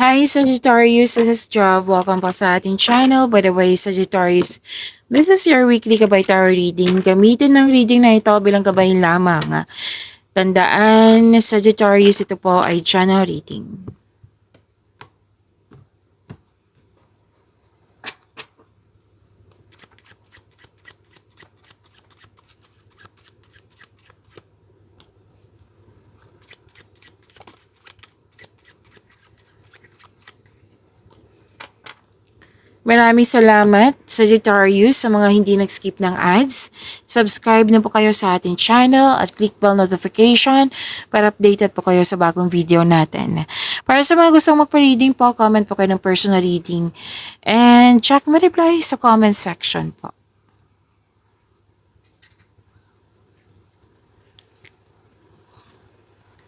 Hi Sagittarius, this is Job. Welcome pa sa ating channel. By the way, Sagittarius, this is your weekly Gabay Tarot reading. Gamitin ng reading na ito bilang gabay lamang. Tandaan, Sagittarius, ito po ay channel reading. Maraming salamat, Sagittarius, sa mga hindi nag-skip ng ads. Subscribe na po kayo sa ating channel at click bell notification para updated po kayo sa bagong video natin. Para sa mga gustong magpa-reading po, comment po kayo ng personal reading and check my reply sa comment section po.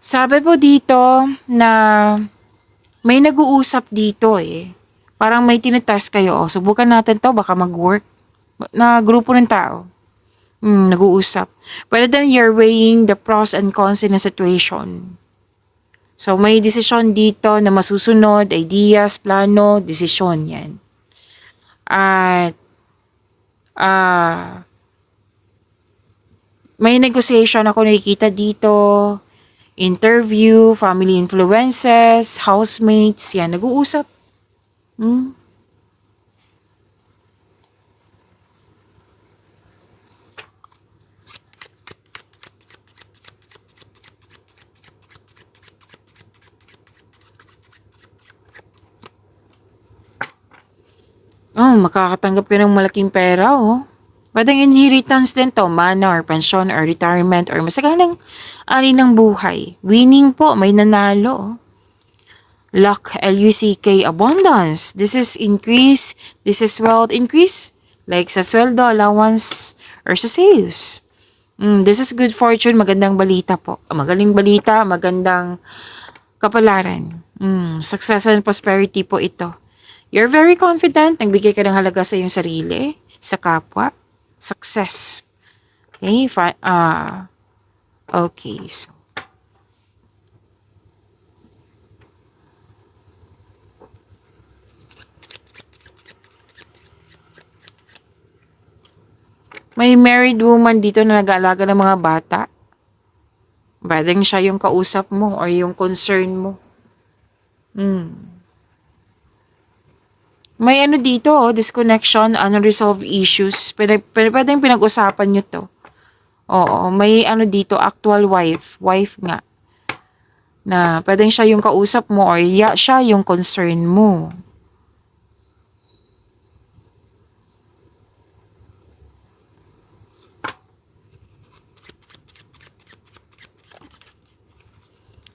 Sabi po dito na may nag-uusap dito eh. Parang may tinetest kayo. O, subukan natin to, baka mag-work. Na grupo ng tao. Nag-uusap. But then you're weighing the pros and cons in a situation. So may desisyon dito na masusunod, ideas, plano, desisyon yan. At may negotiation ako nakikita dito, interview, family influences, housemates, yan, nag-uusap. Oh, makakatanggap ka ng malaking pera, oh. Pwedeng inheritance din to, mana or pensyon or retirement or masaganang ani ng buhay. Winning po, may nanalo. Oh. Luck, L-U-C-K, abundance. This is increase, this is wealth increase. Like sa sweldo, allowance, or sa sales. This is good fortune, magandang balita po. Magaling balita, magandang kapalaran. Success and prosperity po ito. You're very confident, nagbigay ka ng halaga sa iyong sarili, sa kapwa, success. Okay, okay, so. May married woman dito na nag-aalaga ng mga bata. Pwedeng siya yung kausap mo or yung concern mo. May ano dito, disconnection, unresolved issues. Pwedeng pinag-usapan nyo to. Oo, may ano dito, actual wife nga. Na pwedeng siya yung kausap mo or siya yung concern mo.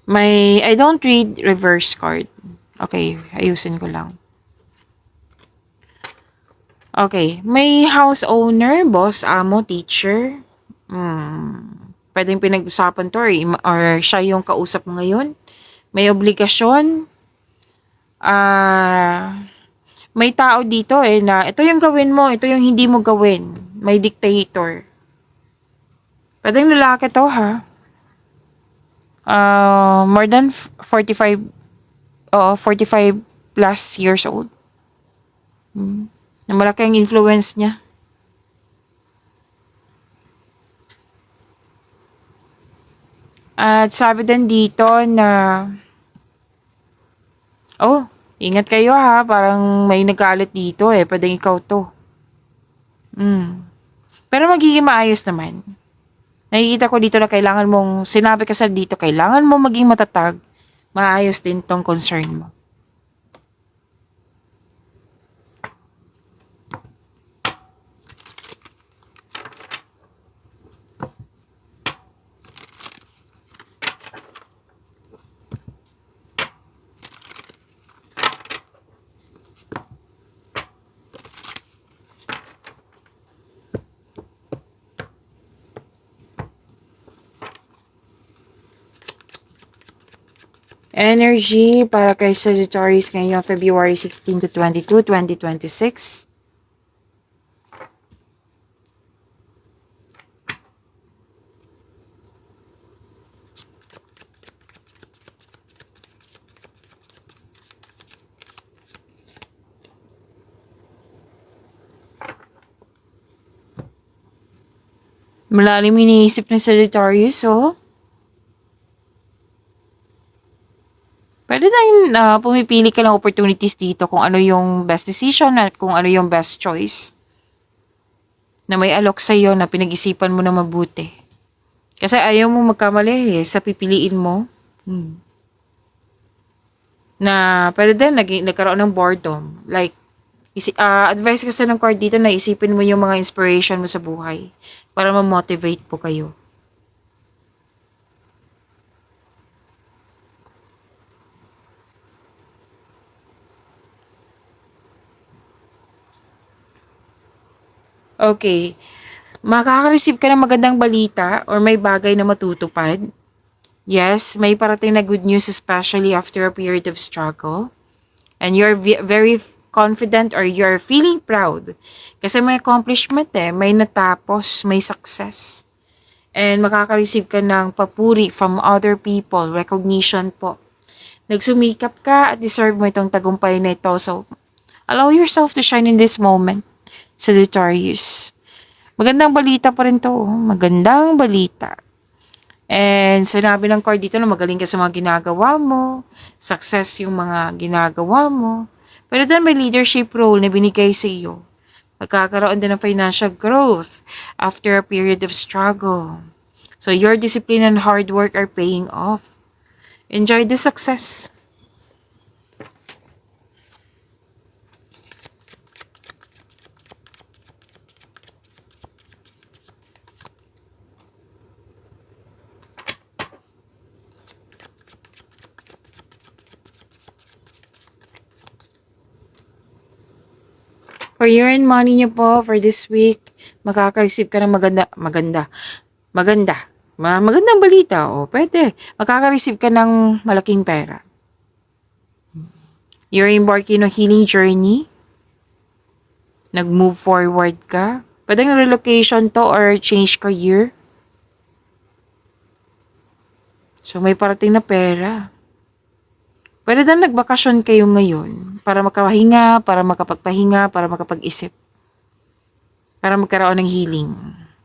I don't read reverse card. Okay, ayusin ko lang. Okay, may house owner, boss, amo, teacher. Pwedeng pinag-usapan to or siya yung kausap mo ngayon. May obligasyon. May tao dito na ito yung gawin mo, ito yung hindi mo gawin. May dictator. Pwedeng lalaki to ha. More than 45 45 plus years old. Na malaki ang influence niya. At sabi din dito na ingat kayo ha, parang may nagalit dito pwedeng ikaw to. Pero magiging maayos naman. Nakikita ko dito na kailangan mong, sinabi ka sa dito, kailangan mo maging matatag, maayos din tong concern mo. Energy para kay Sagittarius ngayong February 16 to 22, 2026. Malalim iniisip ng Sagittarius, oh. Pwede na pumipili ka ng opportunities dito kung ano yung best decision at kung ano yung best choice na may alok sa'yo na pinag-isipan mo na mabuti. Kasi ayaw mo magkamali sa pipiliin mo. Na pwede din nagkaroon ng boredom. Like, advice kasi ng card dito na isipin mo yung mga inspiration mo sa buhay para ma-motivate po kayo. Okay. Makaka-receive ka ng magandang balita or may bagay na matutupad. Yes, may parating na good news especially after a period of struggle. And you're very confident or you're feeling proud. Kasi may accomplishment may natapos, may success. And makaka-receive ka ng papuri from other people, recognition po. Nagsumikap ka at deserve mo itong tagumpay na ito. So, allow yourself to shine in this moment, Sagittarius. Magandang balita pa rin to. Magandang balita. And sinabi ng card dito na magaling ka sa mga ginagawa mo. Success yung mga ginagawa mo. Pero then may leadership role na binigay sa iyo. Magkakaroon din ng financial growth after a period of struggle. So your discipline and hard work are paying off. Enjoy the success. Career and money niyo po for this week, makaka-receive ka ng magandang balita. O, pwede. Makaka-receive ka ng malaking pera. You're embarking on a healing journey. Nag-move forward ka. Pwede ng relocation to or change career. So, may parating na pera. Pwede na nagbakasyon kayo ngayon para makapahinga, para makapagpahinga, para makapag-isip. Para magkaroon ng healing.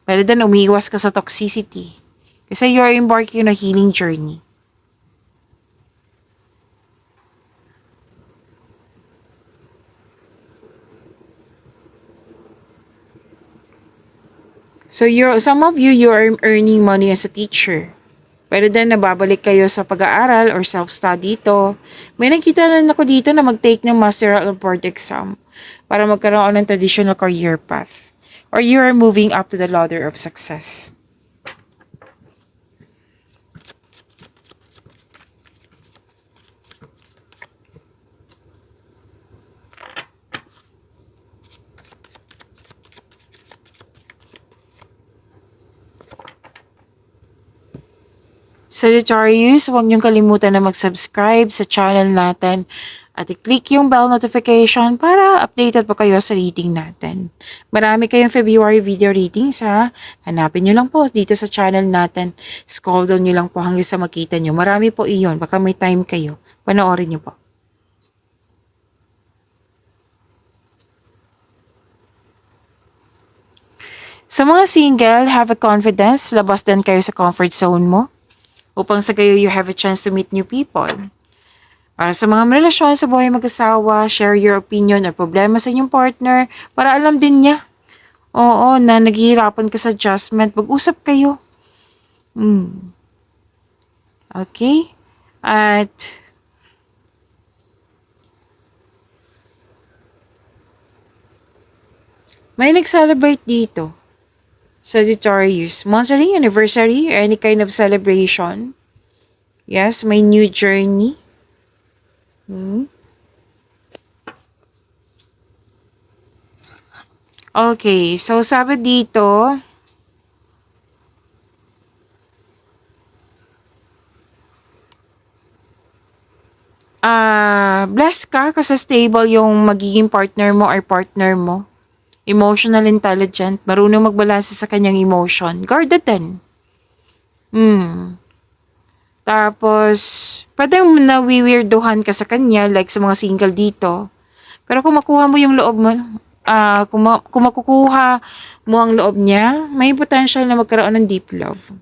Pwede din umiiwas ka sa toxicity. Kasi you're embarking on a healing journey. So some of you are earning money as a teacher. Pwede din nababalik kayo sa pag-aaral or self-study dito. May nakita na ako dito na mag-take ng masteral board exam para magkaroon ng traditional career path. Or you are moving up to the ladder of success. Sagittarius, huwag niyong kalimutan na mag-subscribe sa channel natin at i-click yung bell notification para updated po kayo sa reading natin. Marami kayong February video readings ha. Hanapin niyo lang po dito sa channel natin. Scroll down niyo lang po hanggang sa makita niyo. Marami po iyon. Baka may time kayo. Panoorin niyo po. Sa mga single, have a confidence. Labas din kayo sa comfort zone mo. Upang sa gayo you have a chance to meet new people. Para sa mga relasyon sa buhay mag-asawa, share your opinion or problema sa inyong partner para alam din niya. Oo, na naghihirapan ka sa adjustment, mag-usap kayo. Okay? At may nag-celebrate dito. Sagittarius, monthly anniversary, or any kind of celebration. Yes, may new journey. Okay, so sabi dito, blessed ka kasi stable yung magiging partner mo or partner mo. Emotional intelligent, marunong magbalanse sa kanyang emotion. Guarded din. Tapos, pwedeng nawiwirduhan ka sa kanya, like sa mga single dito. Pero kung makuha mo yung loob mo, kung makukuha mo ang loob niya, may potential na magkaroon ng deep love.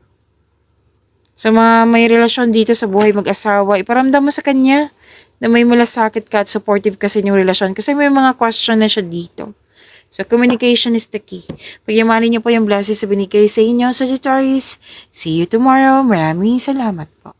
Sa mga may relasyon dito sa buhay mag-asawa, iparamdam mo sa kanya na may malasakit ka at supportive ka sa inyong relasyon kasi may mga question na siya dito. So, communication is the key. Pagyamanin niyo po yung blessings sa binigay sa inyo, Sagittarius. See you tomorrow. Maraming salamat po.